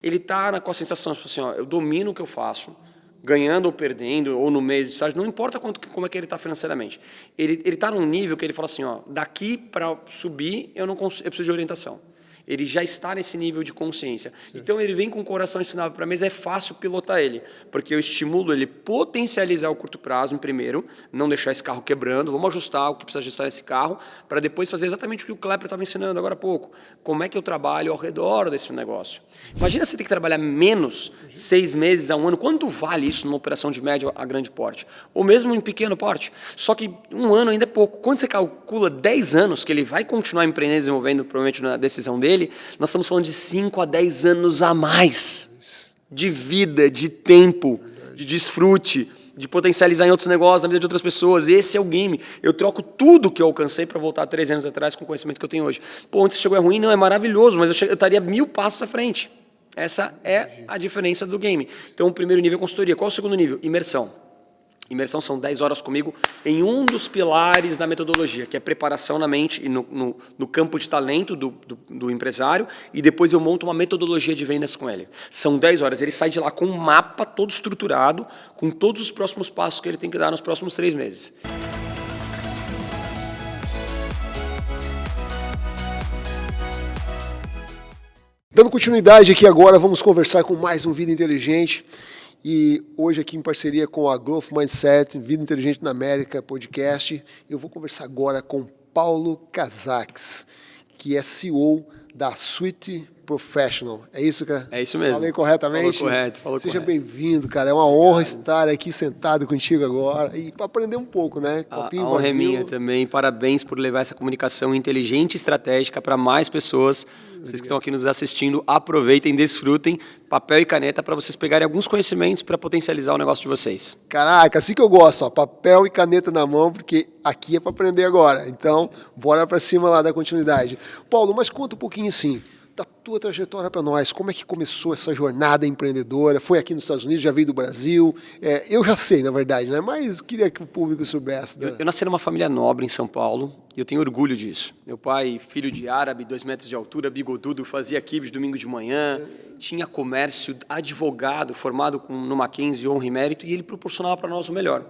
Ele está com a sensação assim, ó, eu domino o que eu faço, ganhando ou perdendo, ou no meio de estágio, não importa como é que ele está financeiramente. Ele está num nível que ele fala assim, ó, daqui para subir eu preciso de orientação. Ele já está nesse nível de consciência. Sim. Então ele vem com o coração ensinável para a mesa, é fácil pilotar ele, porque eu estimulo ele potencializar o curto prazo em primeiro, não deixar esse carro quebrando, vamos ajustar o que precisa ajustar nesse carro, para depois fazer exatamente o que o Klepper estava ensinando agora há pouco. Como é que eu trabalho ao redor desse negócio? Imagina você ter que trabalhar menos 6 meses a um ano, quanto vale isso numa operação de médio a grande porte? Ou mesmo em pequeno porte? Só que um ano ainda é pouco. Quando você calcula 10 anos que ele vai continuar empreendendo e desenvolvendo, provavelmente na decisão dele, nós estamos falando de 5 a 10 anos a mais de vida, de tempo, de desfrute, de potencializar em outros negócios, na vida de outras pessoas. Esse é o game. Eu troco tudo que eu alcancei para voltar 3 anos atrás com o conhecimento que eu tenho hoje. Pô, onde você chegou é ruim? Não, é maravilhoso, mas eu estaria 1000 passos à frente. Essa é a diferença do game. Então, o primeiro nível é consultoria. Qual é o segundo nível? Imersão. Imersão são 10 horas comigo em um dos pilares da metodologia, que é preparação na mente e no campo de talento do empresário, e depois eu monto uma metodologia de vendas com ele. São 10 horas. Ele sai de lá com um mapa todo estruturado, com todos os próximos passos que ele tem que dar nos próximos 3 meses. Dando continuidade aqui agora, vamos conversar com mais um Vida Inteligente. E hoje aqui em parceria com a Growth Mindset, Vida Inteligente na América podcast, eu vou conversar agora com Paulo Casax, que é CEO da Suite Professional. É isso, cara? É isso mesmo. Falei corretamente? Falou correto. Seja bem-vindo, cara. É uma honra estar aqui sentado contigo agora e para aprender um pouco, né? Copinho vazio. A honra é minha também. Parabéns por levar essa comunicação inteligente e estratégica para mais pessoas. Vocês que estão aqui nos assistindo, aproveitem, desfrutem, papel e caneta para vocês pegarem alguns conhecimentos para potencializar o negócio de vocês. Caraca, assim que eu gosto, ó, papel e caneta na mão, porque aqui é para aprender agora. Então, bora para cima lá da continuidade. Paulo, mas conta um pouquinho assim, da tua trajetória para nós, como é que começou essa jornada empreendedora? Foi aqui nos Estados Unidos, já veio do Brasil? Eu já sei, na verdade, né? Mas queria que o público soubesse. Eu nasci numa família nobre em São Paulo e eu tenho orgulho disso. Meu pai, filho de árabe, 2 metros de altura, bigodudo, fazia quibes domingo de manhã, tinha comércio, advogado, formado no Mackenzie, honra e mérito, e ele proporcionava para nós o melhor.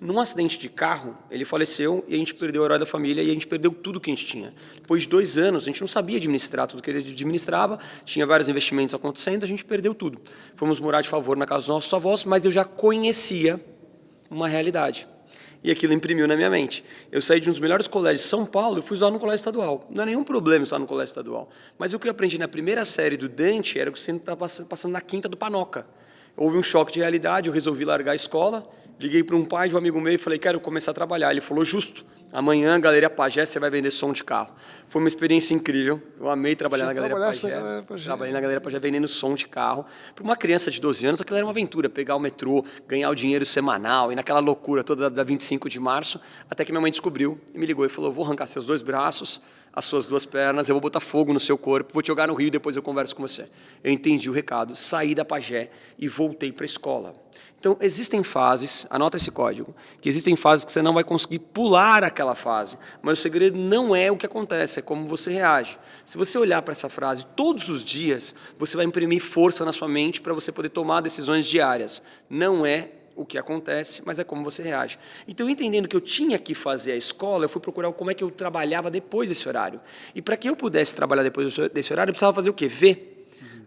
Num acidente de carro, ele faleceu e a gente perdeu o herói da família e a gente perdeu tudo que a gente tinha. Depois de 2 anos, a gente não sabia administrar tudo que ele administrava, tinha vários investimentos acontecendo, a gente perdeu tudo. Fomos morar de favor na casa dos nossos avós, mas eu já conhecia uma realidade. E aquilo imprimiu na minha mente. Eu saí de um dos melhores colégios de São Paulo e fui estudar no colégio estadual. Não é nenhum problema estudar no colégio estadual. Mas o que eu aprendi na primeira série do Dante era o que você estava passando na quinta do Panoca. Houve um choque de realidade, eu resolvi largar a escola. Liguei para um pai de um amigo meu e falei, quero começar a trabalhar. Ele falou, justo, amanhã, Galeria Pajé, você vai vender som de carro. Foi uma experiência incrível, eu amei trabalhar na Galeria Pajé. Trabalhei na Galeria Pajé vendendo som de carro. Para uma criança de 12 anos, aquilo era uma aventura, pegar o metrô, ganhar o dinheiro semanal, e naquela loucura toda da 25 de março, até que minha mãe descobriu e me ligou e falou, vou arrancar seus 2 braços, as suas 2 pernas, eu vou botar fogo no seu corpo, vou te jogar no rio e depois eu converso com você. Eu entendi o recado, saí da Pajé e voltei para a escola. Então, existem fases, anota esse código, que existem fases que você não vai conseguir pular aquela fase, mas o segredo não é o que acontece, é como você reage. Se você olhar para essa frase todos os dias, você vai imprimir força na sua mente para você poder tomar decisões diárias. Não é o que acontece, mas é como você reage. Então, entendendo que eu tinha que fazer a escola, eu fui procurar como é que eu trabalhava depois desse horário. E para que eu pudesse trabalhar depois desse horário, eu precisava fazer o quê? Ver.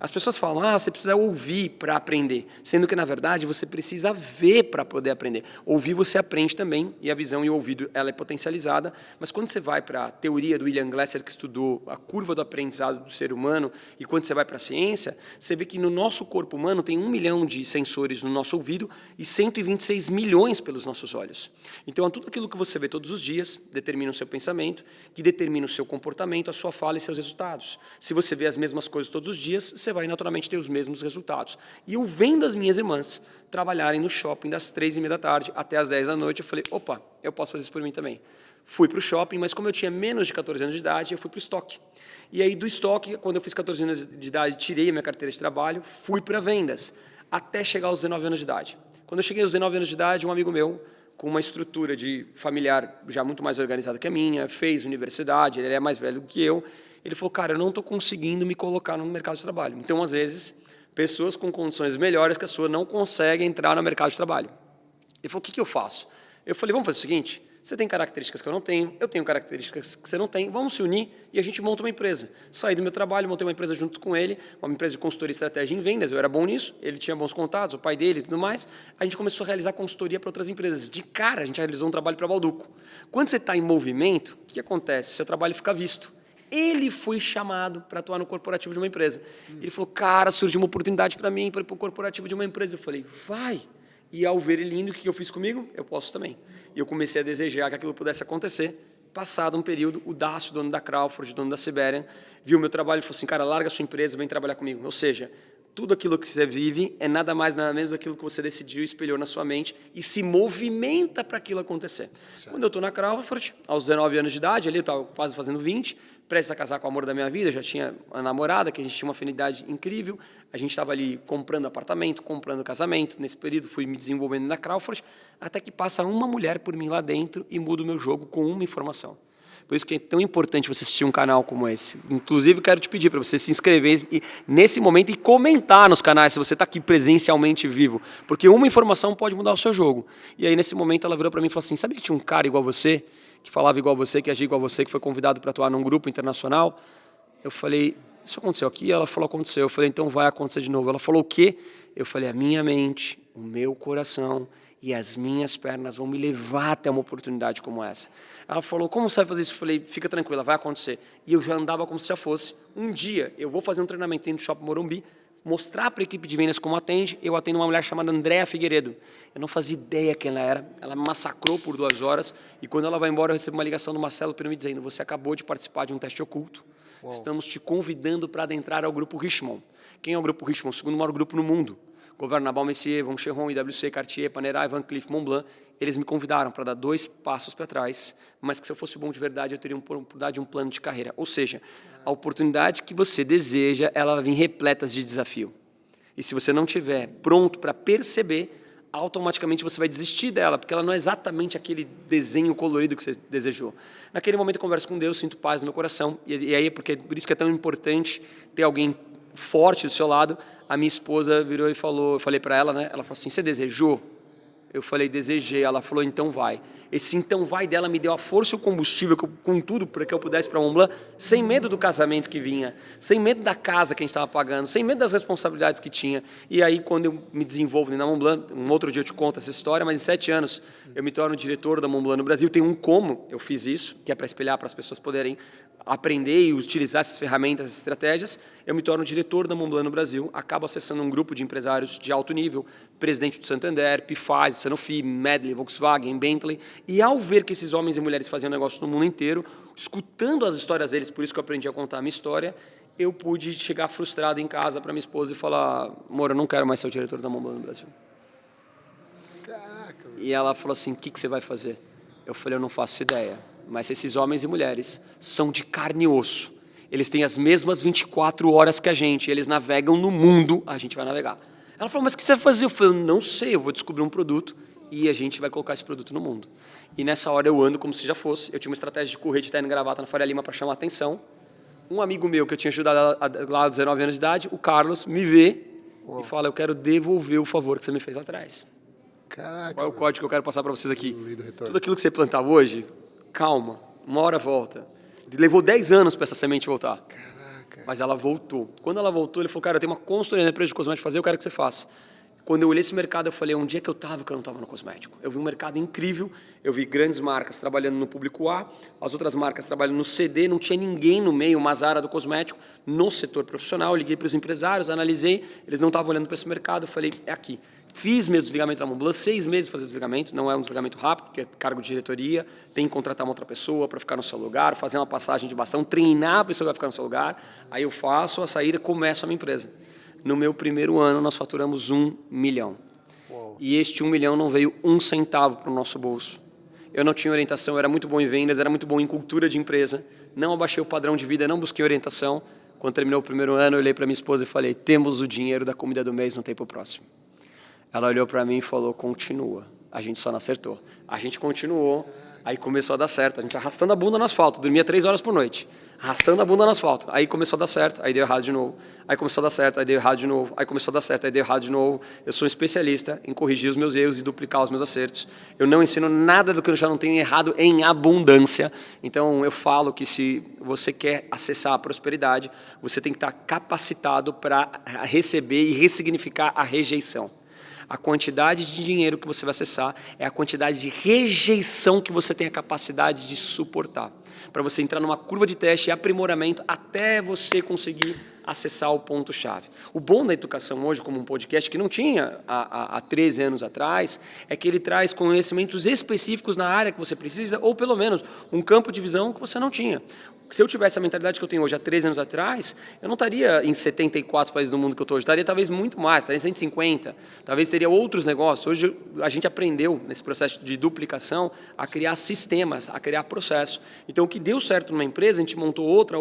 As pessoas falam, você precisa ouvir para aprender, sendo que, na verdade, você precisa ver para poder aprender. Ouvir você aprende também, e a visão e o ouvido ela é potencializada, mas quando você vai para a teoria do William Glasser, que estudou a curva do aprendizado do ser humano, e quando você vai para a ciência, você vê que no nosso corpo humano tem 1 milhão de sensores no nosso ouvido e 126 milhões pelos nossos olhos. Então, tudo aquilo que você vê todos os dias determina o seu pensamento, que determina o seu comportamento, a sua fala e seus resultados. Se você vê as mesmas coisas todos os dias, você vai naturalmente ter os mesmos resultados. E eu vendo as minhas irmãs trabalharem no shopping das 3h30 da tarde até as 10 da noite, eu falei, opa, eu posso fazer isso por mim também. Fui para o shopping, mas como eu tinha menos de 14 anos de idade, eu fui para o estoque. E aí do estoque, quando eu fiz 14 anos de idade, tirei a minha carteira de trabalho, fui para vendas, até chegar aos 19 anos de idade. Quando eu cheguei aos 19 anos de idade, um amigo meu, com uma estrutura de familiar já muito mais organizada que a minha, fez universidade, ele é mais velho do que eu, ele falou, cara, eu não estou conseguindo me colocar no mercado de trabalho. Então, às vezes, Pessoas com condições melhores que a sua não conseguem entrar no mercado de trabalho. Ele falou, o que eu faço? Eu falei, vamos fazer o seguinte, você tem características que eu tenho características que você não tem, vamos se unir e a gente monta uma empresa. Saí do meu trabalho, montei uma empresa junto com ele, uma empresa de consultoria e estratégia em vendas, eu era bom nisso, ele tinha bons contatos, o pai dele e tudo mais. A gente começou a realizar consultoria para outras empresas. De cara, a gente realizou um trabalho para a Balduco. Quando você está em movimento, o que acontece? Seu trabalho fica visto. Ele foi chamado para atuar no corporativo de uma empresa. Ele falou, cara, surgiu uma oportunidade para mim, para ir para o corporativo de uma empresa. Eu falei, vai. E ao ver ele indo, o que eu fiz comigo? Eu posso também. E eu comecei a desejar que aquilo pudesse acontecer. Passado um período, o Dácio, dono da Crawford, dono da Siberian, viu o meu trabalho e falou assim, cara, larga a sua empresa, vem trabalhar comigo. Ou seja, tudo aquilo que você vive é nada mais, nada menos daquilo que você decidiu, espelhou na sua mente e se movimenta para aquilo acontecer. Certo. Quando eu estou na Crawford, aos 19 anos de idade, ali eu estava quase fazendo 20, prestes a casar com o amor da minha vida, já tinha uma namorada, que a gente tinha uma afinidade incrível, a gente estava ali comprando apartamento, comprando casamento, nesse período fui me desenvolvendo na Crawford, até que passa uma mulher por mim lá dentro e muda o meu jogo com uma informação. Por isso que é tão importante você assistir um canal como esse. Inclusive, quero te pedir para você se inscrever nesse momento e comentar nos canais se você está aqui presencialmente vivo. Porque uma informação pode mudar o seu jogo. E aí, nesse momento, ela virou para mim e falou assim, sabe que tinha um cara igual você, que falava igual você, que agia igual você, que foi convidado para atuar num grupo internacional? Eu falei, isso aconteceu aqui? Ela falou, aconteceu. Eu falei, então vai acontecer de novo. Ela falou, o quê? Eu falei, a minha mente, o meu coração e as minhas pernas vão me levar até uma oportunidade como essa. Ela falou, como você vai fazer isso? Eu falei, fica tranquila, vai acontecer. E eu já andava como se já fosse. Um dia, eu vou fazer um treinamento dentro do Shopping Morumbi, mostrar para a equipe de vendas como atende, eu atendo uma mulher chamada Andréa Figueiredo. Eu não fazia ideia quem ela era, ela me massacrou por 2 horas, e quando ela vai embora, eu recebo uma ligação do Marcelo me dizendo, você acabou de participar de um teste oculto, Uau. Estamos te convidando para adentrar ao Grupo Richemont. Quem é o Grupo Richemont? O segundo maior grupo no mundo. Governabal, Messier, Von Cheron, IWC, Cartier, Panerai, Van Cleef, Montblanc, eles me convidaram para dar 2 passos para trás, mas que se eu fosse bom de verdade, eu teria uma oportunidade de um plano de carreira. Ou seja, a oportunidade que você deseja, ela vai vir repleta de desafio. E se você não estiver pronto para perceber, automaticamente você vai desistir dela, porque ela não é exatamente aquele desenho colorido que você desejou. Naquele momento eu converso com Deus, sinto paz no meu coração, e aí por isso que é tão importante ter alguém forte do seu lado. A minha esposa virou e falou, eu falei para ela, né? Ela falou assim, você desejou? Eu falei, desejei. Ela falou, então vai. Esse então vai dela me deu a força e o combustível com tudo para que eu pudesse ir para Montblanc, sem medo do casamento que vinha, sem medo da casa que a gente estava pagando, sem medo das responsabilidades que tinha. E aí, quando eu me desenvolvo na Montblanc, um outro dia eu te conto essa história, mas em 7 anos eu me torno diretor da Montblanc no Brasil. Tem um como eu fiz isso, que é para espelhar, para as pessoas poderem aprender e utilizar essas ferramentas, essas estratégias. Eu me torno diretor da Montblanc no Brasil, acabo acessando um grupo de empresários de alto nível, presidente do Santander, Pfizer, Sanofi, Medley, Volkswagen, Bentley, e ao ver que esses homens e mulheres faziam negócio no mundo inteiro, escutando as histórias deles, por isso que eu aprendi a contar a minha história, eu pude chegar frustrado em casa para minha esposa e falar, amor, eu não quero mais ser o diretor da Montblanc no Brasil. Caraca. E ela falou assim, o que você vai fazer? Eu falei, eu não faço ideia. Mas esses homens e mulheres são de carne e osso. Eles têm as mesmas 24 horas que a gente. Eles navegam no mundo, a gente vai navegar. Ela falou, mas o que você vai fazer? Eu falei, eu não sei, eu vou descobrir um produto e a gente vai colocar esse produto no mundo. E nessa hora eu ando como se já fosse. Eu tinha uma estratégia de correr de terno e gravata na Faria Lima para chamar a atenção. Um amigo meu que eu tinha ajudado lá aos 19 anos de idade, o Carlos, me vê e fala, eu quero devolver o favor que você me fez lá atrás. Caraca. Qual é o código que eu quero passar para vocês aqui? Tudo aquilo que você plantava hoje, calma, uma hora volta. Levou 10 anos para essa semente voltar. Caraca. Mas ela voltou. Quando ela voltou, ele falou, cara, eu tenho uma consultoria na empresa de cosméticos fazer, eu quero que você faça. Quando eu olhei esse mercado, eu falei, onde é que eu estava que eu não estava no cosmético? Eu vi um mercado incrível, eu vi grandes marcas trabalhando no público A, as outras marcas trabalhando no CD, não tinha ninguém no meio, uma Zara do cosmético, no setor profissional. Eu liguei para os empresários, analisei, eles não estavam olhando para esse mercado, eu falei, é aqui. Fiz meu desligamento na Montblanc, 6 meses para fazer o desligamento, não é um desligamento rápido, porque é cargo de diretoria, tem que contratar uma outra pessoa para ficar no seu lugar, fazer uma passagem de bastão, treinar a pessoa que vai ficar no seu lugar, aí eu faço a saída e começo a minha empresa. No meu primeiro ano, nós faturamos 1 milhão. Uou. E este 1 milhão não veio 1 centavo para o nosso bolso. Eu não tinha orientação, eu era muito bom em vendas, era muito bom em cultura de empresa, não abaixei o padrão de vida, não busquei orientação. Quando terminou o primeiro ano, eu olhei para minha esposa e falei, temos o dinheiro da comida do mês, não tem para o próximo. Ela olhou para mim e falou, continua. A gente só não acertou. A gente continuou Aí começou a dar certo, a gente arrastando a bunda no asfalto, dormia 3 horas por noite, arrastando a bunda no asfalto. Aí começou a dar certo, aí deu errado de novo. Aí começou a dar certo, aí deu errado de novo. Aí começou a dar certo, aí deu errado de novo. Eu sou um especialista em corrigir os meus erros e duplicar os meus acertos. Eu não ensino nada do que eu já não tenho errado em abundância. Então eu falo que se você quer acessar a prosperidade, você tem que estar capacitado para receber e ressignificar a rejeição. A quantidade de dinheiro que você vai acessar é a quantidade de rejeição que você tem a capacidade de suportar. Para você entrar numa curva de teste e aprimoramento até você conseguir acessar o ponto-chave. O bom da educação hoje, como um podcast que não tinha há 13 anos atrás, é que ele traz conhecimentos específicos na área que você precisa, ou pelo menos um campo de visão que você não tinha. Se eu tivesse a mentalidade que eu tenho hoje há 13 anos atrás, eu não estaria em 74 países do mundo que eu estou hoje, estaria talvez muito mais, estaria em 150, talvez teria outros negócios. Hoje a gente aprendeu, nesse processo de duplicação, a criar sistemas, a criar processos. Então, o que deu certo numa empresa, a gente montou outra,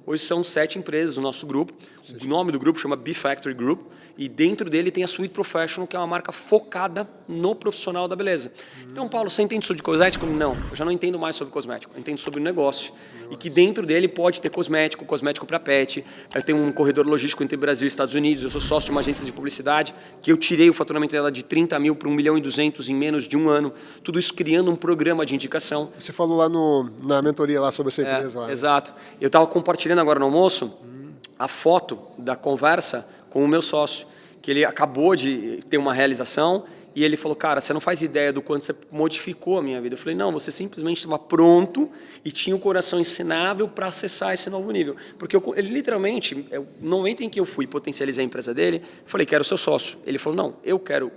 hoje são 7 empresas no nosso grupo. O nome do grupo chama B-Factory Group, e dentro dele tem a Sweet Professional, que é uma marca focada no profissional da beleza. Então, Paulo, você entende sobre cosmético? Não, eu já não entendo mais sobre cosmético, eu entendo sobre o negócio. E que dentro dele pode ter cosmético para pet. Eu tenho um corredor logístico entre Brasil e Estados Unidos, eu sou sócio de uma agência de publicidade, que eu tirei o faturamento dela de 30 mil para 1 milhão e 200 em menos de um ano. Tudo isso criando um programa de indicação. Você falou lá na mentoria lá sobre essa empresa. Lá. Exato. Eu estava compartilhando agora no almoço a foto da conversa com o meu sócio, que ele acabou de ter uma realização e ele falou, cara, você não faz ideia do quanto você modificou a minha vida. Eu falei, não, você simplesmente estava pronto e tinha o coração ensinável para acessar esse novo nível. Porque ele literalmente, no momento em que eu fui potencializar a empresa dele, eu falei, quero ser sócio. Ele falou, não, eu quero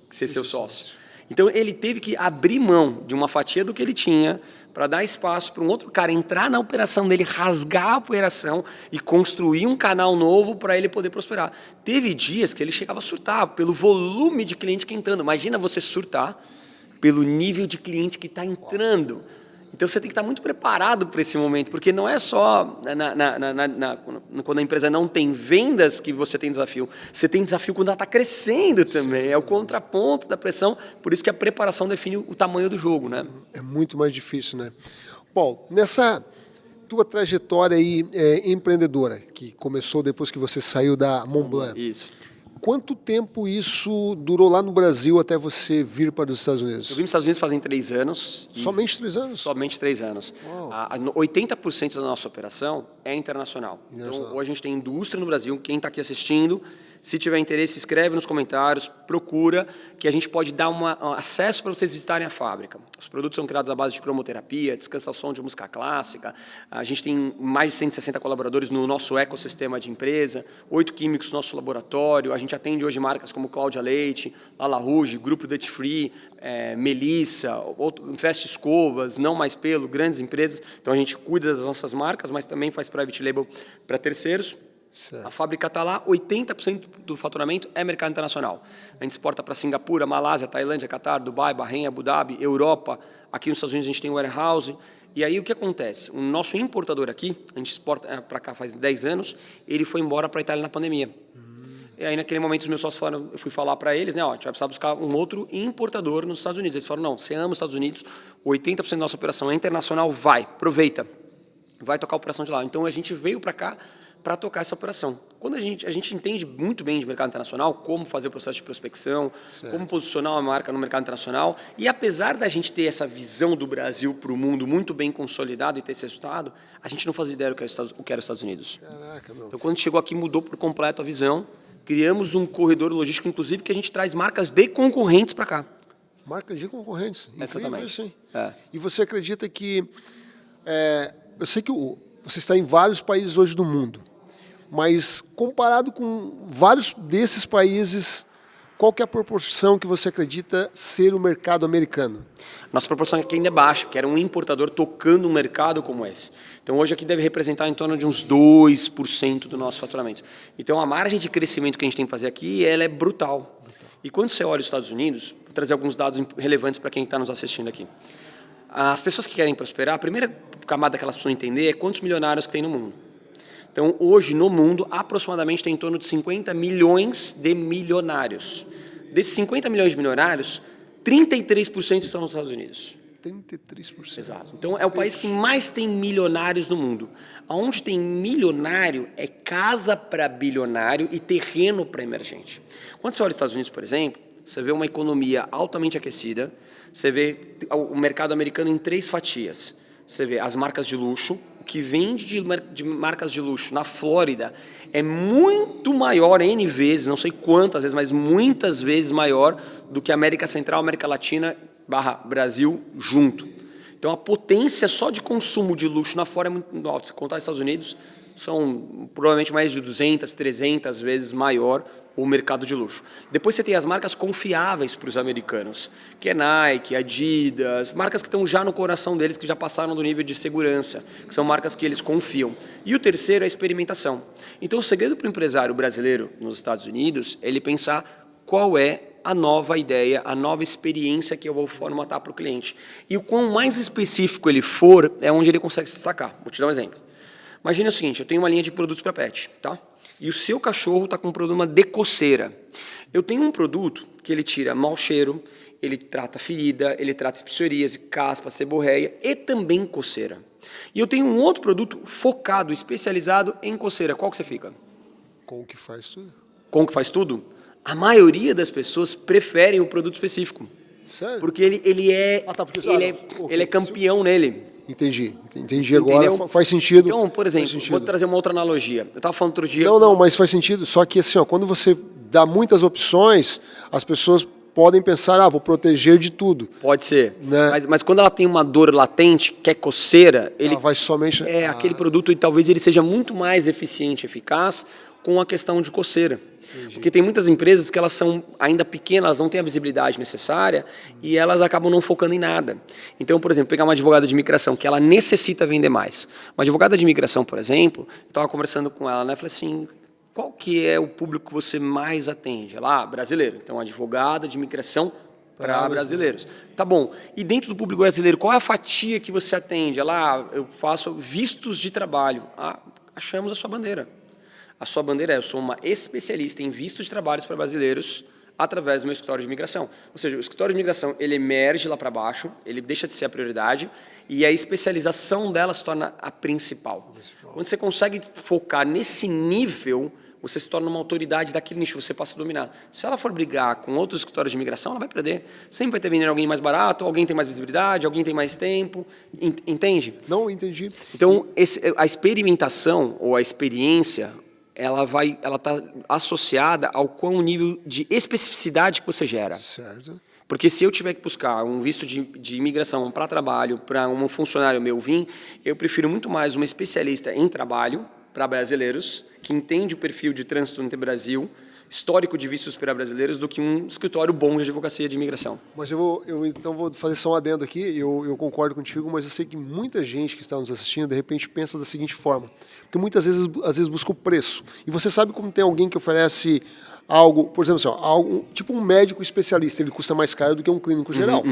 ser seu sócio. Então ele teve que abrir mão de uma fatia do que ele tinha para dar espaço para um outro cara entrar na operação dele, rasgar a operação e construir um canal novo para ele poder prosperar. Teve dias que ele chegava a surtar pelo volume de cliente que entrando. Imagina você surtar pelo nível de cliente que está entrando. Então você tem que estar muito preparado para esse momento, porque não é só quando a empresa não tem vendas que você tem desafio. Você tem desafio quando ela está crescendo também. É o contraponto da pressão, por isso que a preparação define o tamanho do jogo, né? É muito mais difícil, né? Paulo, nessa tua trajetória aí empreendedora, que começou depois que você saiu da Montblanc. Isso. Quanto tempo isso durou lá no Brasil até você vir para os Estados Unidos? Eu vim para os Estados Unidos fazem 3 anos. Somente 3 anos? Somente 3 anos. 80% da nossa operação é internacional. Então, hoje a gente tem indústria no Brasil. Quem está aqui assistindo, se tiver interesse, escreve nos comentários, procura, que a gente pode dar um acesso para vocês visitarem a fábrica. Os produtos são criados à base de cromoterapia, descansa o som de música clássica. A gente tem mais de 160 colaboradores no nosso ecossistema de empresa, 8 químicos no nosso laboratório. A gente atende hoje marcas como Cláudia Leite, Lala Rouge, Grupo Dutch Free, Melissa, Fast Escovas, Não Mais Pelo, grandes empresas. Então a gente cuida das nossas marcas, mas também faz private label para terceiros. Certo. A fábrica está lá, 80% do faturamento é mercado internacional. A gente exporta para Singapura, Malásia, Tailândia, Catar, Dubai, Bahrein, Abu Dhabi, Europa. Aqui nos Estados Unidos a gente tem warehouse. E aí o que acontece? O nosso importador aqui, a gente exporta para cá faz 10 anos, ele foi embora para a Itália na pandemia. E aí naquele momento os meus sócios falaram, eu fui falar para eles, né, ó, a gente vai precisar buscar um outro importador nos Estados Unidos. Eles falaram, não, você ama os Estados Unidos, 80% da nossa operação é internacional, vai, aproveita, vai tocar a operação de lá. Então a gente veio para cá para tocar essa operação. Quando a gente entende muito bem de mercado internacional, como fazer o processo de prospecção, certo, como posicionar uma marca no mercado internacional, e apesar da gente ter essa visão do Brasil para o mundo muito bem consolidada e ter esse resultado, a gente não fazia ideia do que era os Estados Unidos. Caraca, meu. Então, quando chegou aqui, mudou por completo a visão, criamos um corredor logístico, inclusive, que a gente traz marcas de concorrentes para cá. Marcas de concorrentes? Exatamente. Isso, hein? E você acredita que... eu sei que você está em vários países hoje do mundo, mas comparado com vários desses países, qual que é a proporção que você acredita ser o mercado americano? Nossa proporção aqui ainda é baixa, que era um importador tocando um mercado como esse. Então hoje aqui deve representar em torno de uns 2% do nosso faturamento. Então a margem de crescimento que a gente tem que fazer aqui, ela é brutal. E quando você olha os Estados Unidos, vou trazer alguns dados relevantes para quem está nos assistindo aqui. As pessoas que querem prosperar, a primeira camada que elas precisam entender é quantos milionários que tem no mundo. Então, hoje, no mundo, aproximadamente tem em torno de 50 milhões de milionários. Desses 50 milhões de milionários, 33% estão nos Estados Unidos. 33%. Exato. Então, é o país que mais tem milionários no mundo. Onde tem milionário é casa para bilionário e terreno para emergente. Quando você olha os Estados Unidos, por exemplo, você vê uma economia altamente aquecida, você vê o mercado americano em 3 fatias. Você vê as marcas de luxo, o que vende de marcas de luxo na Flórida é muito maior, N vezes, não sei quantas vezes, mas muitas vezes maior do que a América Central, América Latina / Brasil junto. Então a potência só de consumo de luxo na fora é muito alta. Se contar os Estados Unidos, são provavelmente mais de 200, 300 vezes maior o mercado de luxo. Depois você tem as marcas confiáveis para os americanos, que é Nike, Adidas, marcas que estão já no coração deles, que já passaram do nível de segurança, que são marcas que eles confiam. E o terceiro é a experimentação. Então o segredo para o empresário brasileiro nos Estados Unidos é ele pensar qual é a nova ideia, a nova experiência que eu vou formatar para o cliente. E o quão mais específico ele for, é onde ele consegue se destacar. Vou te dar um exemplo. Imagina o seguinte, eu tenho uma linha de produtos para pet, tá? E o seu cachorro está com um problema de coceira. Eu tenho um produto que ele tira mau cheiro, ele trata ferida, ele trata psoríase, caspa, seborreia e também coceira. E eu tenho um outro produto focado, especializado em coceira. Qual que você fica? Com o que faz tudo. Com o que faz tudo? A maioria das pessoas preferem o produto específico. Sério? Porque ele é campeão nele. Entendi agora, faz sentido. Então, por exemplo, vou trazer uma outra analogia. Eu estava falando outro dia... Não, mas faz sentido, só que assim, ó, quando você dá muitas opções, as pessoas podem pensar, vou proteger de tudo. Pode ser, né? mas quando ela tem uma dor latente, que é coceira, ele vai somente... aquele produto, e talvez ele seja muito mais eficiente, eficaz, com a questão de coceira. Entendi. Porque tem muitas empresas que elas são ainda pequenas, elas não têm a visibilidade necessária e elas acabam não focando em nada. Então, por exemplo, pegar uma advogada de imigração que ela necessita vender mais. Uma advogada de imigração, por exemplo, eu estava conversando com ela, né? Falei assim, qual que é o público que você mais atende? Ela, brasileiro. Então, advogada de imigração para brasileiros. Tá bom. E dentro do público brasileiro, qual é a fatia que você atende? Ela, eu faço vistos de trabalho. Achamos a sua bandeira. A sua bandeira é, eu sou uma especialista em vistos de trabalhos para brasileiros através do meu escritório de imigração. Ou seja, o escritório de imigração, ele emerge lá para baixo, ele deixa de ser a prioridade e a especialização dela se torna a principal. Quando você consegue focar nesse nível, você se torna uma autoridade daquele nicho, você passa a dominar. Se ela for brigar com outros escritórios de imigração, ela vai perder. Sempre vai ter vindo alguém mais barato, alguém tem mais visibilidade, alguém tem mais tempo. Entende? Não, entendi. Então, a experimentação ou a experiência... ela está associada ao qual nível de especificidade que você gera. Certo. Porque se eu tiver que buscar um visto de imigração para trabalho, para um funcionário meu vir, eu prefiro muito mais uma especialista em trabalho para brasileiros, que entende o perfil de trânsito no Brasil, histórico de vistos para brasileiros, do que um escritório bom de advocacia de imigração. Mas eu então vou fazer só um adendo aqui, eu concordo contigo, mas eu sei que muita gente que está nos assistindo, de repente, pensa da seguinte forma, porque muitas vezes, às vezes busca o preço. E você sabe como tem alguém que oferece algo, por exemplo, assim, algo, tipo um médico especialista, ele custa mais caro do que um clínico geral.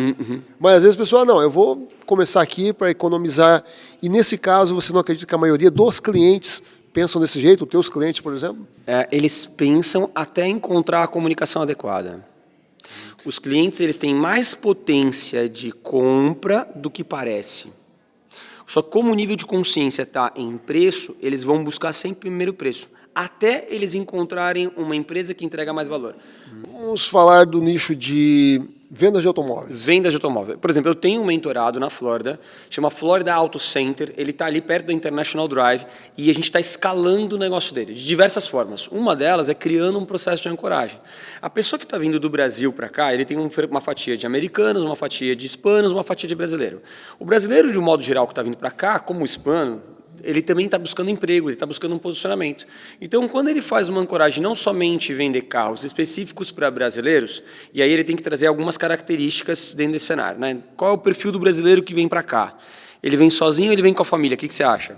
Mas às vezes a pessoa, não, eu vou começar aqui para economizar, e nesse caso você não acredita que a maioria dos clientes pensam desse jeito, os teus clientes, por exemplo? Eles pensam até encontrar a comunicação adequada. Os clientes, eles têm mais potência de compra do que parece. Só que como o nível de consciência está em preço, eles vão buscar sempre o primeiro preço, até eles encontrarem uma empresa que entrega mais valor. Vamos falar do nicho de vendas de automóveis. Vendas de automóvel. Por exemplo, eu tenho um mentorado na Flórida, chama Florida Auto Center, ele está ali perto do International Drive e a gente está escalando o negócio dele, de diversas formas. Uma delas é criando um processo de ancoragem. A pessoa que está vindo do Brasil para cá, ele tem uma fatia de americanos, uma fatia de hispanos, uma fatia de brasileiro. O brasileiro, de um modo geral, que está vindo para cá, como hispano, ele também está buscando emprego, ele está buscando um posicionamento. Então, quando ele faz uma ancoragem, não somente vender carros específicos para brasileiros, e aí ele tem que trazer algumas características dentro desse cenário, né? Qual é o perfil do brasileiro que vem para cá? Ele vem sozinho ou ele vem com a família? O que você acha?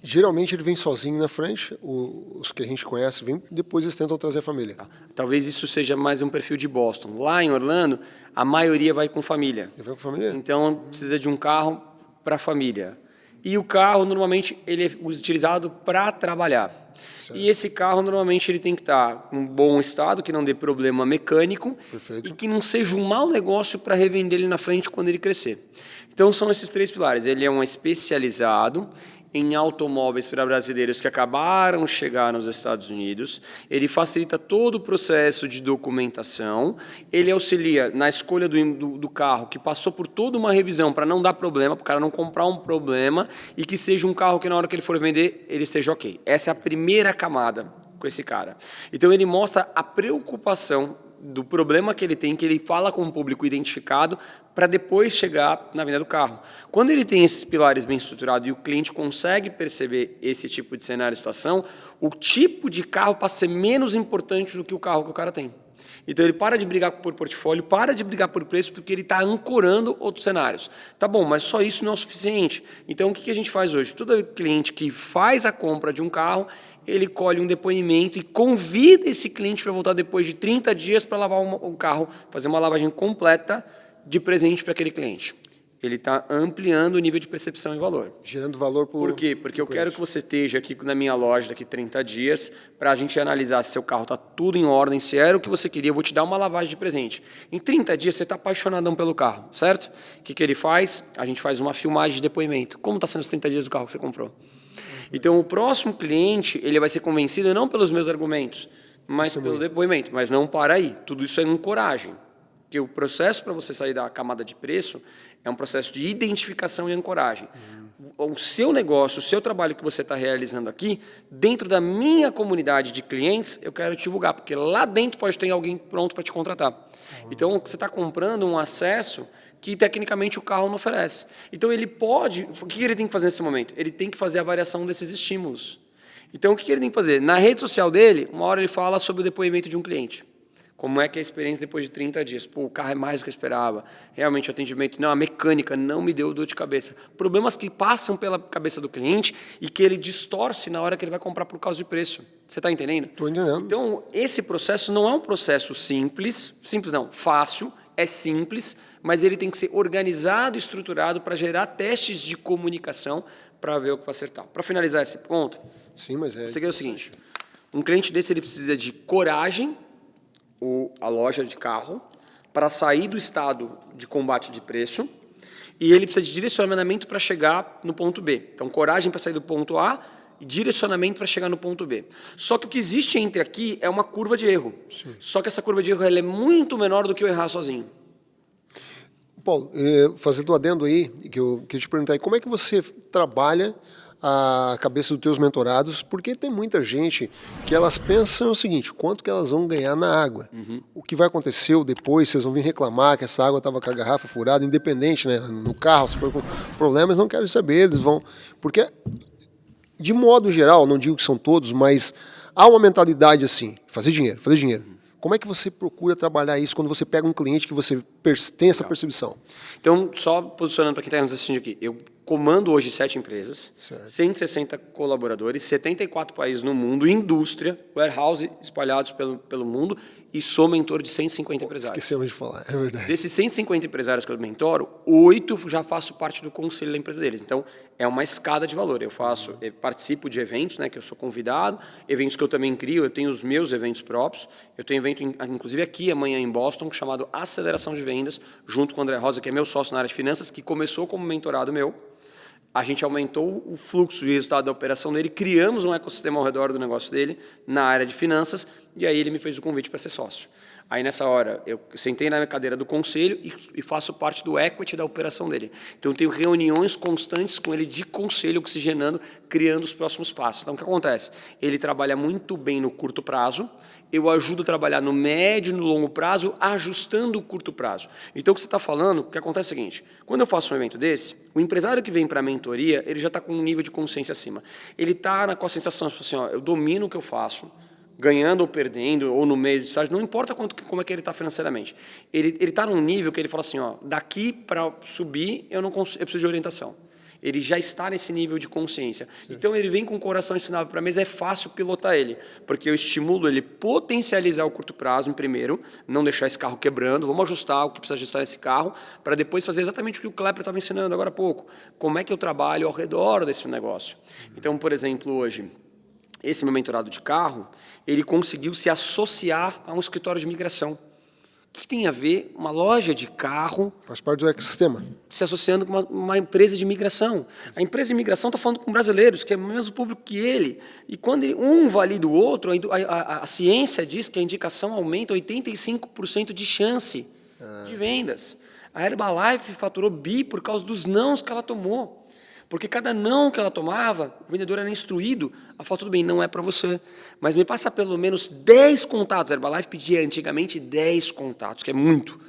Geralmente ele vem sozinho na frente, os que a gente conhece vêm, depois eles tentam trazer a família. Talvez isso seja mais um perfil de Boston. Lá em Orlando, a maioria vai com família. Ele vai com família? Então, precisa de um carro para a família. E o carro, normalmente, ele é utilizado para trabalhar. Certo. E esse carro, normalmente, ele tem que estar em um bom estado, que não dê problema mecânico. Perfeito. E que não seja um mau negócio para revender ele na frente quando ele crescer. Então, são esses 3 pilares. Ele é um especializado em automóveis para brasileiros que acabaram de chegar nos Estados Unidos. Ele facilita todo o processo de documentação. Ele auxilia na escolha do carro, que passou por toda uma revisão para não dar problema, para o cara não comprar um problema, e que seja um carro que na hora que ele for vender, ele esteja ok. Essa é a primeira camada com esse cara. Então, ele mostra a preocupação do problema que ele tem, que ele fala com o público identificado, para depois chegar na venda do carro. Quando ele tem esses pilares bem estruturados e o cliente consegue perceber esse tipo de cenário e situação, o tipo de carro passa a ser menos importante do que o carro que o cara tem. Então ele para de brigar por portfólio, para de brigar por preço, porque ele está ancorando outros cenários. Tá bom, mas só isso não é o suficiente. Então o que a gente faz hoje? Todo cliente que faz a compra de um carro, ele colhe um depoimento e convida esse cliente para voltar depois de 30 dias para lavar o carro, fazer uma lavagem completa de presente para aquele cliente. Ele está ampliando o nível de percepção e valor. Gerando valor por quê? Porque eu quero que você esteja aqui na minha loja daqui 30 dias para a gente analisar se seu carro está tudo em ordem, se era o que você queria, eu vou te dar uma lavagem de presente. Em 30 dias você está apaixonadão pelo carro, certo? O que ele faz? A gente faz uma filmagem de depoimento. Como está sendo os 30 dias do carro que você comprou? Então, o próximo cliente, ele vai ser convencido não pelos meus argumentos, mas pelo depoimento. Mas não para aí. Tudo isso é ancoragem. Porque o processo para você sair da camada de preço é um processo de identificação e ancoragem. O seu negócio, o seu trabalho que você está realizando aqui, dentro da minha comunidade de clientes, eu quero te divulgar, porque lá dentro pode ter alguém pronto para te contratar. Então, você está comprando um acesso que tecnicamente o carro não oferece. Então ele pode, o que ele tem que fazer nesse momento? Ele tem que fazer a variação desses estímulos. Então o que ele tem que fazer? Na rede social dele, uma hora ele fala sobre o depoimento de um cliente. Como é que é a experiência depois de 30 dias? Pô, o carro é mais do que eu esperava. Realmente o atendimento, não, a mecânica não me deu dor de cabeça. Problemas que passam pela cabeça do cliente e que ele distorce na hora que ele vai comprar por causa de preço. Você está entendendo? Estou entendendo. Então esse processo não é um processo simples não, fácil, é simples, mas ele tem que ser organizado e estruturado para gerar testes de comunicação para ver o que vai acertar. Para finalizar esse ponto, sim, mas você quer o seguinte, um cliente desse ele precisa de coragem, a loja de carro, para sair do estado de combate de preço, e ele precisa de direcionamento para chegar no ponto B. Então, coragem para sair do ponto A e direcionamento para chegar no ponto B. Só que o que existe entre aqui é uma curva de erro. Sim. Só que essa curva de erro ela é muito menor do que eu errar sozinho. Paulo, fazendo o adendo aí, que eu queria te perguntar, como é que você trabalha a cabeça dos teus mentorados? Porque tem muita gente que elas pensam o seguinte, quanto que elas vão ganhar na água? O que vai acontecer depois, vocês vão vir reclamar que essa água estava com a garrafa furada, independente, né? No carro, se for com problemas, não querem saber, eles vão... Porque, de modo geral, não digo que são todos, mas há uma mentalidade assim, fazer dinheiro, fazer dinheiro. Como é que você procura trabalhar isso quando você pega um cliente que você tem essa percepção? Então, só posicionando para quem está nos assistindo aqui, eu comando hoje 7 empresas, certo. 160 colaboradores, 74 países no mundo, indústria, warehouse espalhados pelo mundo, e sou mentor de 150 empresários. Esquecemos de falar, é verdade. Desses 150 empresários que eu mentoro, 8 já faço parte do conselho da empresa deles. Então, é uma escada de valor. Eu participo de eventos, né, que eu sou convidado, eventos que eu também crio, eu tenho os meus eventos próprios. Eu tenho evento, inclusive aqui amanhã em Boston, chamado Aceleração de Vendas, junto com o André Rosa, que é meu sócio na área de finanças, que começou como mentorado meu. A gente aumentou o fluxo de resultado da operação dele, criamos um ecossistema ao redor do negócio dele, na área de finanças, e aí ele me fez o convite para ser sócio. Aí, nessa hora, eu sentei na minha cadeira do conselho e faço parte do equity da operação dele. Então, eu tenho reuniões constantes com ele de conselho, oxigenando, criando os próximos passos. Então, o que acontece? Ele trabalha muito bem no curto prazo, eu ajudo a trabalhar no médio e no longo prazo, ajustando o curto prazo. Então, o que você está falando, o que acontece é o seguinte, quando eu faço um evento desse, o empresário que vem para a mentoria, ele já está com um nível de consciência acima. Ele está com a sensação assim, ó, eu domino o que eu faço, ganhando ou perdendo, ou no meio de estágio, não importa como é que ele está financeiramente. Ele está num nível que ele fala assim, ó, daqui para subir, eu preciso de orientação. Ele já está nesse nível de consciência. Sim. Então, ele vem com o coração ensinável para a mesa, é fácil pilotar ele, porque eu estimulo ele potencializar o curto prazo, em primeiro, não deixar esse carro quebrando, vamos ajustar o que precisa ajustar nesse carro, para depois fazer exatamente o que o Klepper estava ensinando agora há pouco. Como é que eu trabalho ao redor desse negócio? Então, por exemplo, hoje, esse meu mentorado de carro, ele conseguiu se associar a um escritório de migração. O que tem a ver uma loja de carro Faz parte do ecossistema. se associando com uma empresa de imigração? A empresa de imigração está falando com brasileiros, que é o mesmo público que ele. E quando um valida o outro, a ciência diz que a indicação aumenta 85% de chance de vendas. A Herbalife faturou bi por causa dos nãos que ela tomou. Porque cada não que ela tomava, o vendedor era instruído a falar, tudo bem, não é para você, mas me passa pelo menos 10 contatos. A Herbalife pedia antigamente 10 contatos, que é muito.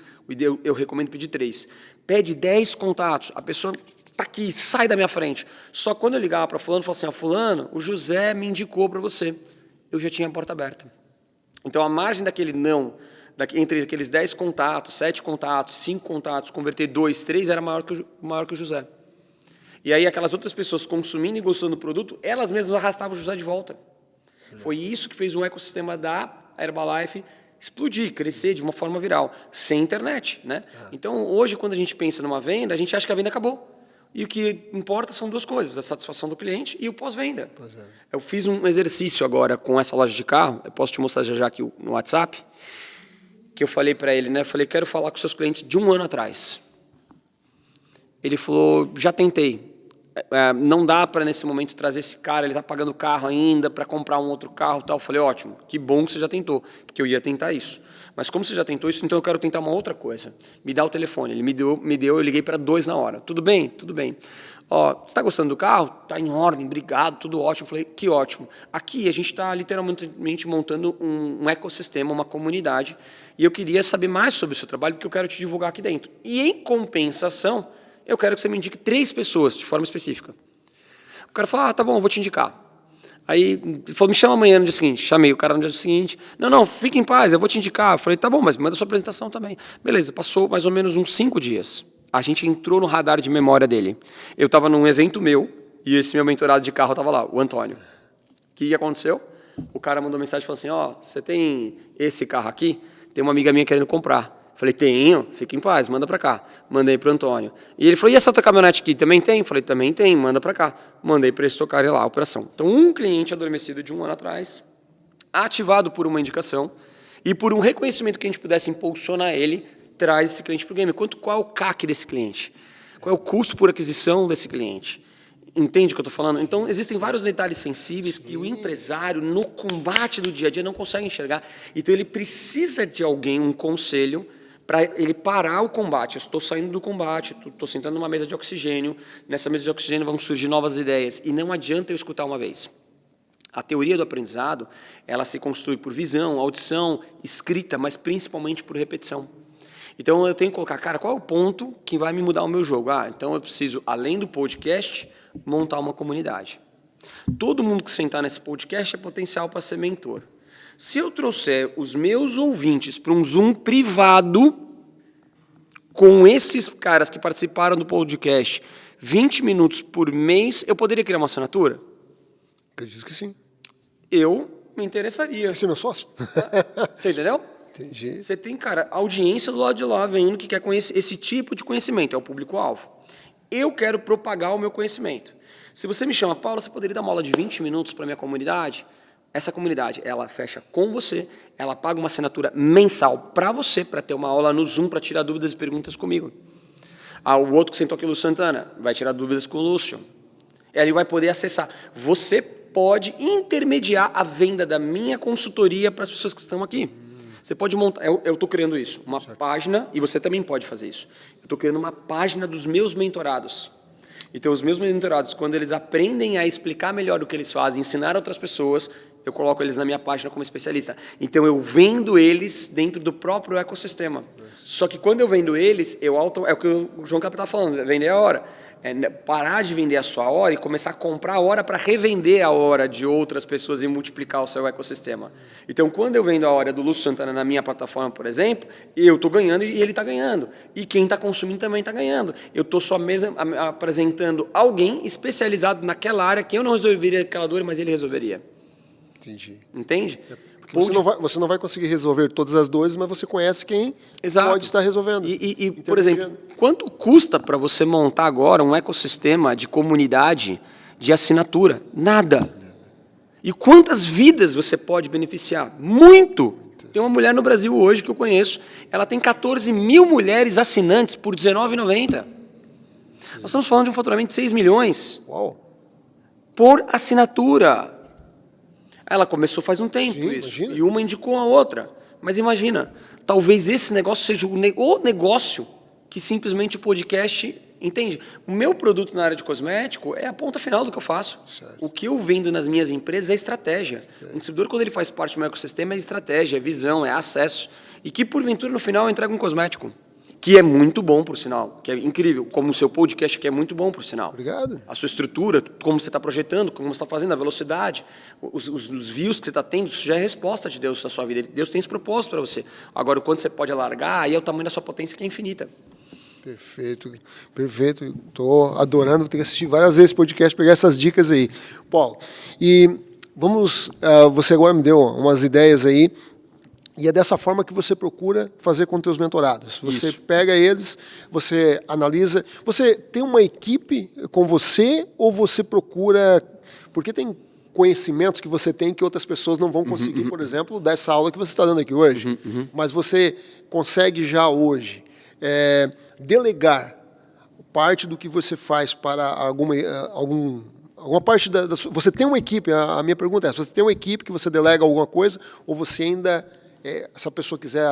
Eu recomendo pedir 3. Pede 10 contatos. A pessoa está aqui, sai da minha frente. Só quando eu ligava para fulano, eu falava assim, fulano, o José me indicou para você. Eu já tinha a porta aberta. Então, a margem daquele não, entre aqueles 10 contatos, 7 contatos, 5 contatos, converter 2, 3, era maior que o José. E aí aquelas outras pessoas consumindo e gostando do produto, elas mesmas arrastavam o José de volta. Foi isso que fez o ecossistema da Herbalife explodir, crescer de uma forma viral, sem internet, né? Então, hoje, quando a gente pensa numa venda, a gente acha que a venda acabou. E o que importa são duas coisas, a satisfação do cliente e o pós-venda. Eu fiz um exercício agora com essa loja de carro, eu posso te mostrar já aqui no WhatsApp, que eu falei para ele, né? Eu falei, quero falar com seus clientes de 1 ano atrás. Ele falou, já tentei. Não dá para, nesse momento, trazer esse cara, ele está pagando o carro ainda, para comprar um outro carro e tal. Eu falei, ótimo, que bom que você já tentou, porque eu ia tentar isso. Mas como você já tentou isso, então eu quero tentar uma outra coisa. Me dá o telefone. Ele me deu, eu liguei para 2 na hora. Tudo bem? Tudo bem. Ó, você está gostando do carro? Está em ordem, obrigado, tudo ótimo. Eu falei, que ótimo. Aqui a gente está literalmente montando um ecossistema, uma comunidade, e eu queria saber mais sobre o seu trabalho, porque eu quero te divulgar aqui dentro. E, em compensação, eu quero que você me indique 3 pessoas, de forma específica. O cara falou, tá bom, eu vou te indicar. Aí ele falou, me chama amanhã no dia seguinte. Chamei o cara no dia seguinte. Não, fique em paz, eu vou te indicar. Eu falei, tá bom, mas manda sua apresentação também. Beleza, passou mais ou menos uns 5 dias. A gente entrou no radar de memória dele. Eu estava num evento meu, e esse meu mentorado de carro estava lá, o Antônio. O que aconteceu? O cara mandou mensagem e falou assim, ó, você tem esse carro aqui? Tem uma amiga minha querendo comprar. Falei, tenho, fica em paz, manda para cá. Mandei para o Antônio. E ele falou, e essa outra caminhonete aqui, também tem? Falei, também tem, manda para cá. Mandei para eles tocarem lá a operação. Então, um cliente adormecido de 1 ano atrás, ativado por uma indicação e por um reconhecimento que a gente pudesse impulsionar ele, traz esse cliente para o game. Qual é o CAC desse cliente? Qual é o custo por aquisição desse cliente? Entende o que eu estou falando? Então, existem vários detalhes sensíveis que o empresário, no combate do dia a dia, não consegue enxergar. Então, ele precisa de alguém, um conselho, para ele parar o combate. Eu estou saindo do combate, estou sentando numa mesa de oxigênio, nessa mesa de oxigênio vão surgir novas ideias, e não adianta eu escutar uma vez. A teoria do aprendizado, ela se constitui por visão, audição, escrita, mas principalmente por repetição. Então, eu tenho que colocar, cara, qual é o ponto que vai me mudar o meu jogo? Então, eu preciso, além do podcast, montar uma comunidade. Todo mundo que sentar nesse podcast é potencial para ser mentor. Se eu trouxer os meus ouvintes para um Zoom privado, com esses caras que participaram do podcast, 20 minutos por mês, eu poderia criar uma assinatura? Acredito que sim. Eu me interessaria. Quer ser meu sócio? Você entendeu? Entendi. Você tem, cara, audiência do lado de lá vendo que quer conhecer esse tipo de conhecimento, é o público-alvo. Eu quero propagar o meu conhecimento. Se você me chama, Paula, você poderia dar uma aula de 20 minutos para a minha comunidade? Essa comunidade, ela fecha com você, ela paga uma assinatura mensal para você, para ter uma aula no Zoom, para tirar dúvidas e perguntas comigo. O outro que sentou aqui, o Santana, vai tirar dúvidas com o Lúcio. Ele vai poder acessar. Você pode intermediar a venda da minha consultoria para as pessoas que estão aqui. Você pode montar, eu estou criando isso, uma página, e você também pode fazer isso. Eu estou criando uma página dos meus mentorados. Então, os meus mentorados, quando eles aprendem a explicar melhor o que eles fazem, ensinar outras pessoas, eu coloco eles na minha página como especialista. Então, eu vendo eles dentro do próprio ecossistema. Só que quando eu vendo eles, é o que o João Capitão está falando, vender a hora. Parar de vender a sua hora e começar a comprar a hora para revender a hora de outras pessoas e multiplicar o seu ecossistema. Então, quando eu vendo a hora do Lúcio Santana na minha plataforma, por exemplo, eu estou ganhando e ele está ganhando. E quem está consumindo também está ganhando. Eu estou só mesmo apresentando alguém especializado naquela área que eu não resolveria aquela dor, mas ele resolveria. Entendi. Entende? Você não vai conseguir resolver todas as dores, mas você conhece quem Exato. Pode estar resolvendo. E por exemplo, quanto custa para você montar agora um ecossistema de comunidade de assinatura? Nada. E quantas vidas você pode beneficiar? Muito! Tem uma mulher no Brasil hoje que eu conheço, ela tem 14 mil mulheres assinantes por R$19,90. Nós estamos falando de um faturamento de 6 milhões. Uau. Por assinatura. Ela começou faz um tempo Sim, isso, imagina. e uma indicou a outra. Mas imagina, talvez esse negócio seja o negócio que simplesmente o podcast entende. O meu produto na área de cosmético é a ponta final do que eu faço. Certo. O que eu vendo nas minhas empresas é estratégia. Um distribuidor, quando ele faz parte do meu ecossistema, é estratégia, é visão, é acesso. E que, porventura, no final, entrega um cosmético. Que é muito bom, por sinal, que é incrível, como o seu podcast aqui é muito bom, por sinal. Obrigado. A sua estrutura, como você está projetando, como você está fazendo, a velocidade, os views que você está tendo, isso já é resposta de Deus na sua vida. Deus tem esse propósito para você. Agora, o quanto você pode alargar, aí é o tamanho da sua potência que é infinita. Perfeito, perfeito. Estou adorando, vou ter que assistir várias vezes esse podcast, pegar essas dicas aí. Paulo, e vamos, você agora me deu umas ideias aí, e é dessa forma que você procura fazer com os teus mentorados. Você pega eles, você analisa. Você tem uma equipe com você ou você procura... Porque tem conhecimentos que você tem que outras pessoas não vão conseguir, por exemplo, dessa aula que você está dando aqui hoje. Mas você consegue já hoje delegar parte do que você faz para alguma parte da sua... Você tem uma equipe, a minha pergunta é, você tem uma equipe que você delega alguma coisa ou você ainda... se a pessoa quiser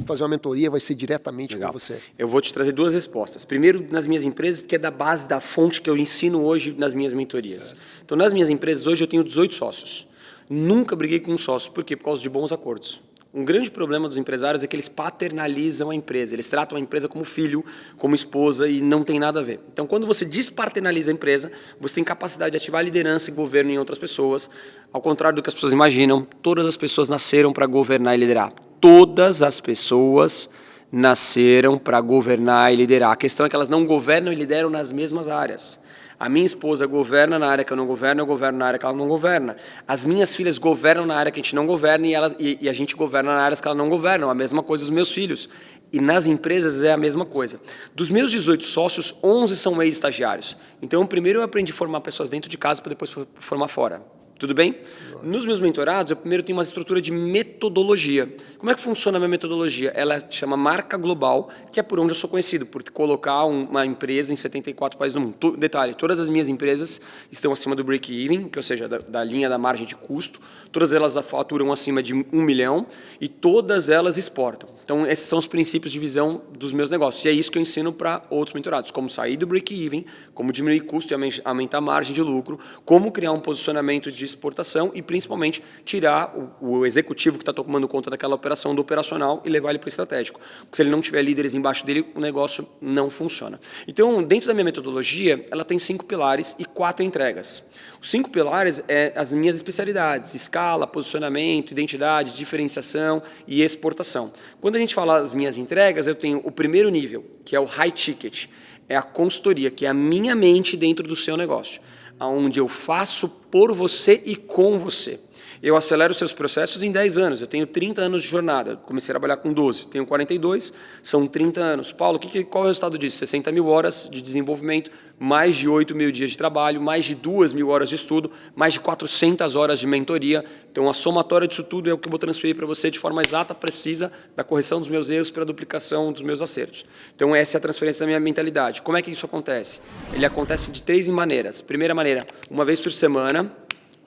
fazer uma mentoria, vai ser diretamente com você? Eu vou te trazer duas respostas. Primeiro, nas minhas empresas, porque é da base da fonte que eu ensino hoje nas minhas mentorias. Certo. Então, nas minhas empresas, hoje eu tenho 18 sócios. Nunca briguei com um sócio. Por quê? Por causa de bons acordos. Um grande problema dos empresários é que eles paternalizam a empresa. Eles tratam a empresa como filho, como esposa e não tem nada a ver. Então, quando você despaternaliza a empresa, você tem capacidade de ativar liderança e governo em outras pessoas. Ao contrário do que as pessoas imaginam, todas as pessoas nasceram para governar e liderar. Todas as pessoas nasceram para governar e liderar. A questão é que elas não governam e lideram nas mesmas áreas. A minha esposa governa na área que eu não governo, eu governo na área que ela não governa. As minhas filhas governam na área que a gente não governa e a gente governa na área que ela não governa. A mesma coisa os meus filhos. E nas empresas é a mesma coisa. Dos meus 18 sócios, 11 são ex-estagiários. Então, primeiro eu aprendi a formar pessoas dentro de casa para depois formar fora. Tudo bem? Nos meus mentorados, eu primeiro tenho uma estrutura de metodologia. Como é que funciona a minha metodologia? Ela chama marca global, que é por onde eu sou conhecido, por colocar uma empresa em 74 países do mundo. Detalhe, todas as minhas empresas estão acima do break-even, que ou seja, da linha da margem de custo. Todas elas faturam acima de 1 milhão e todas elas exportam. Então, esses são os princípios de visão dos meus negócios. E é isso que eu ensino para outros mentorados. Como sair do break-even, como diminuir custo e aumentar a margem de lucro, como criar um posicionamento de exportação e, principalmente, tirar o executivo que está tomando conta daquela operação do operacional e levar ele para o estratégico. Porque se ele não tiver líderes embaixo dele, o negócio não funciona. Então, dentro da minha metodologia, ela tem 5 pilares e 4 entregas. Os 5 pilares é as minhas especialidades: escala, posicionamento, identidade, diferenciação e exportação. Quando a gente fala das minhas entregas, eu tenho o primeiro nível, que é o high ticket, é a consultoria, que é a minha mente dentro do seu negócio, onde eu faço por você e com você. Eu acelero os seus processos em 10 anos. Eu tenho 30 anos de jornada. Comecei a trabalhar com 12. Tenho 42, são 30 anos. Paulo, qual é o resultado disso? 60 mil horas de desenvolvimento, mais de 8 mil dias de trabalho, mais de 2 mil horas de estudo, mais de 400 horas de mentoria. Então, a somatória disso tudo é o que eu vou transferir para você de forma exata, precisa, da correção dos meus erros para a duplicação dos meus acertos. Então, essa é a transferência da minha mentalidade. Como é que isso acontece? Ele acontece de 3 maneiras. Primeira maneira, uma vez por semana,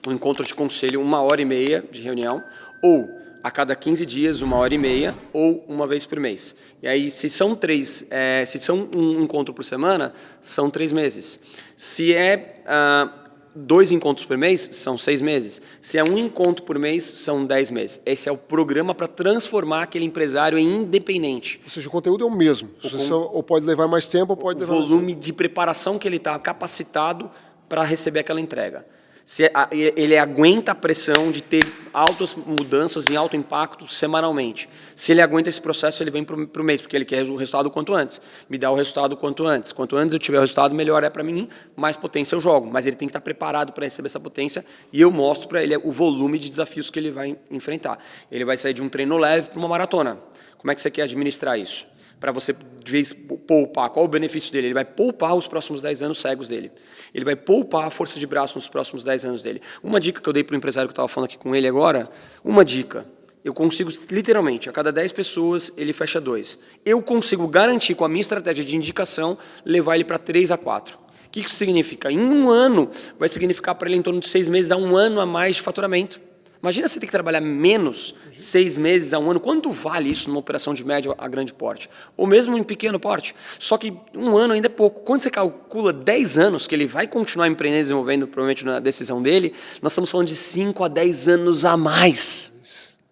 um encontro de conselho, 1h30 de reunião, ou a cada 15 dias, 1h30, ou uma vez por mês. E aí, se são um encontro por semana, são 3 meses. Se é 2 encontros por mês, são 6 meses. Se é 1 encontro por mês, são 10 meses. Esse é o programa para transformar aquele empresário em independente. Ou seja, o conteúdo é o mesmo. Ou pode levar mais tempo, ou pode levar mais tempo. O volume de preparação que ele está capacitado para receber aquela entrega. Se ele aguenta a pressão de ter altas mudanças em alto impacto semanalmente. Se ele aguenta esse processo, ele vem para o mês, porque ele quer o resultado quanto antes. Me dá o resultado quanto antes. Quanto antes eu tiver o resultado, melhor é para mim, mais potência eu jogo. Mas ele tem que estar preparado para receber essa potência e eu mostro para ele o volume de desafios que ele vai enfrentar. Ele vai sair de um treino leve para uma maratona. Como é que você quer administrar isso? para você, de vez, poupar. Qual o benefício dele? Ele vai poupar os próximos 10 anos cegos dele. Ele vai poupar a força de braço nos próximos 10 anos dele. Uma dica que eu dei para o empresário que eu estava falando aqui com ele agora, uma dica. Eu consigo, literalmente, a cada 10 pessoas, ele fecha 2. Eu consigo garantir, com a minha estratégia de indicação, levar ele para 3 a 4. O que isso significa? Em um ano, vai significar para ele em torno de 6 meses a um ano a mais de faturamento. Imagina você ter que trabalhar menos 6 meses a um ano. Quanto vale isso numa operação de médio a grande porte? Ou mesmo em pequeno porte? Só que um ano ainda é pouco. Quando você calcula 10 anos que ele vai continuar empreendendo e desenvolvendo, provavelmente na decisão dele, nós estamos falando de 5 a 10 anos a mais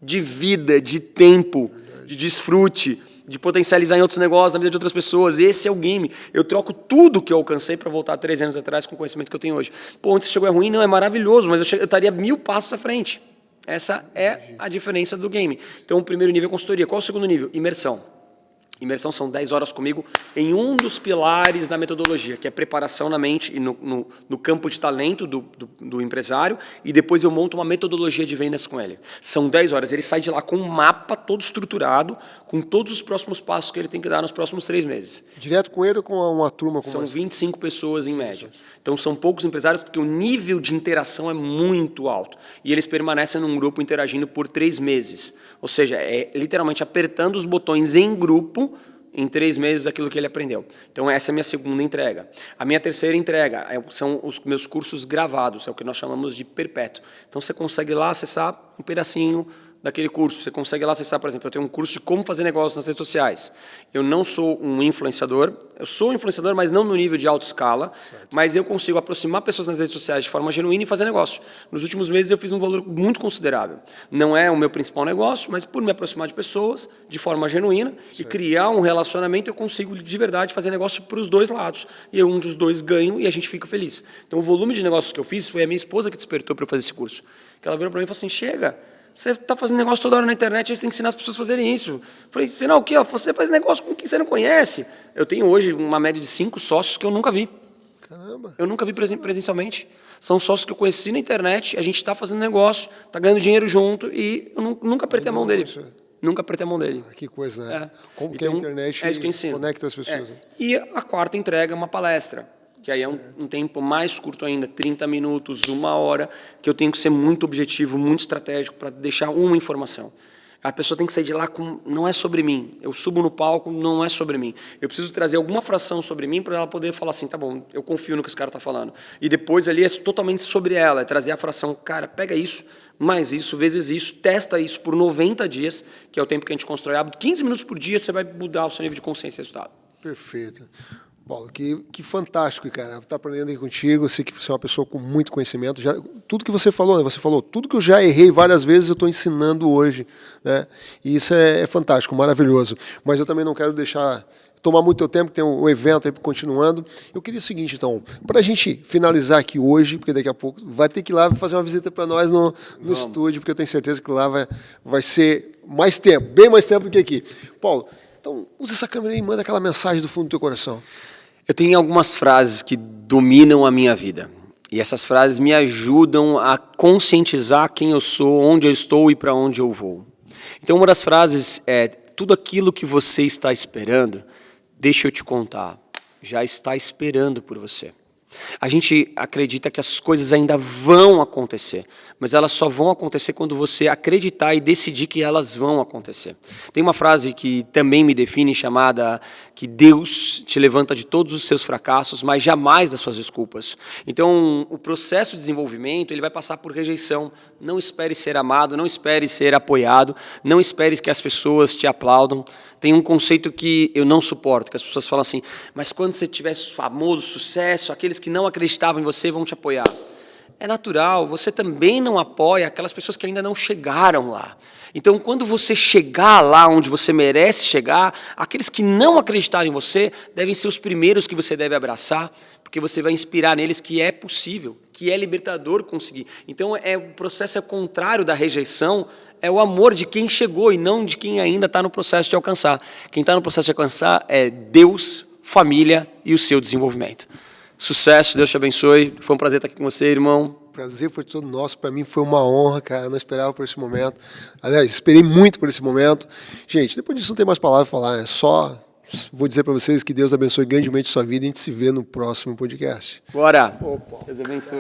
de vida, de tempo, de desfrute, de potencializar em outros negócios, na vida de outras pessoas. Esse é o game. Eu troco tudo que eu alcancei para voltar 3 anos atrás com o conhecimento que eu tenho hoje. Pô, onde você chegou é ruim? Não, é maravilhoso, mas eu estaria 1000 passos à frente. Essa é a diferença do game. Então, o primeiro nível é consultoria. Qual é o segundo nível? Imersão. Imersão são 10 horas comigo em um dos pilares da metodologia, que é preparação na mente e no campo de talento do empresário, e depois eu monto uma metodologia de vendas com ele. São 10 horas. Ele sai de lá com um mapa todo estruturado, com todos os próximos passos que ele tem que dar nos próximos 3 meses. Direto com ele ou com uma turma? São 25 pessoas em média. Então, são poucos empresários porque o nível de interação é muito alto. E eles permanecem num grupo interagindo por 3 meses. Ou seja, é literalmente apertando os botões em grupo em 3 meses daquilo que ele aprendeu. Então, essa é a minha segunda entrega. A minha terceira entrega são os meus cursos gravados, é o que nós chamamos de perpétuo. Então, você consegue lá acessar um pedacinho daquele curso. Você consegue lá acessar, por exemplo, eu tenho um curso de como fazer negócio nas redes sociais. Eu não sou um influenciador, eu sou um influenciador, mas não no nível de alta escala, mas eu consigo aproximar pessoas nas redes sociais de forma genuína e fazer negócio. Nos últimos meses eu fiz um valor muito considerável. Não é o meu principal negócio, mas por me aproximar de pessoas de forma genuína e criar um relacionamento, eu consigo de verdade fazer negócio para os dois lados. E um dos dois ganho e a gente fica feliz. Então o volume de negócios que eu fiz foi a minha esposa que despertou para eu fazer esse curso. Que ela virou para mim e falou assim, chega, você está fazendo negócio toda hora na internet, aí você tem que ensinar as pessoas a fazerem isso. Eu falei, ensinar o quê? Você faz negócio com quem você não conhece. Eu tenho hoje uma média de 5 sócios que eu nunca vi. Caramba. Eu nunca vi presencialmente. São sócios que eu conheci na internet, a gente está fazendo negócio, está ganhando dinheiro junto e eu nunca apertei a mão dele. Nunca apertei a mão dele. Que coisa, né? É. Como Então, que a internet conecta as pessoas. É. E a quarta entrega é uma palestra, que aí é um tempo mais curto ainda, 30 minutos, 1 hora, que eu tenho que ser muito objetivo, muito estratégico para deixar uma informação. A pessoa tem que sair de lá com, não é sobre mim. Eu subo no palco, não é sobre mim. Eu preciso trazer alguma fração sobre mim para ela poder falar assim, tá bom, eu confio no que esse cara está falando. E depois ali é totalmente sobre ela, é trazer a fração, cara, pega isso, mais isso, vezes isso, testa isso por 90 dias, que é o tempo que a gente constrói hábito. 15 minutos por dia você vai mudar o seu nível de consciência e resultado. Perfeito. Paulo, que fantástico, cara. Estar aprendendo aí contigo. Eu sei que você é uma pessoa com muito conhecimento. Tudo que você falou, né? Você falou, tudo que eu já errei várias vezes, eu estou ensinando hoje. Né? E isso é fantástico, maravilhoso. Mas eu também não quero tomar muito teu tempo, que tem um evento aí continuando. Eu queria o seguinte, então, para a gente finalizar aqui hoje, porque daqui a pouco vai ter que ir lá fazer uma visita para nós no estúdio, porque eu tenho certeza que lá vai ser mais tempo, bem mais tempo do que aqui. Paulo, então, usa essa câmera aí e manda aquela mensagem do fundo do teu coração. Eu tenho algumas frases que dominam a minha vida. E essas frases me ajudam a conscientizar quem eu sou, onde eu estou e para onde eu vou. Então, uma das frases é, tudo aquilo que você está esperando, deixa eu te contar, já está esperando por você. A gente acredita que as coisas ainda vão acontecer, mas elas só vão acontecer quando você acreditar e decidir que elas vão acontecer. Tem uma frase que também me define, chamada que Deus te levanta de todos os seus fracassos, mas jamais das suas desculpas. Então, o processo de desenvolvimento ele vai passar por rejeição. Não espere ser amado, não espere ser apoiado, não espere que as pessoas te aplaudam. Tem um conceito que eu não suporto, que as pessoas falam assim, mas quando você tiver famoso, sucesso, aqueles que não acreditavam em você vão te apoiar. É natural, você também não apoia aquelas pessoas que ainda não chegaram lá. Então, quando você chegar lá onde você merece chegar, aqueles que não acreditaram em você devem ser os primeiros que você deve abraçar, porque você vai inspirar neles que é possível, que é libertador conseguir. Então, o processo é o contrário da rejeição, é o amor de quem chegou e não de quem ainda está no processo de alcançar. Quem está no processo de alcançar é Deus, família e o seu desenvolvimento. Sucesso, Deus te abençoe. Foi um prazer estar aqui com você, irmão. O prazer foi todo nosso. Para mim foi uma honra, cara. Eu não esperava por esse momento. Aliás, esperei muito por esse momento. Gente, depois disso não tem mais palavra para falar. É só vou dizer para vocês que Deus abençoe grandemente a sua vida e a gente se vê no próximo podcast. Bora! Deus abençoe.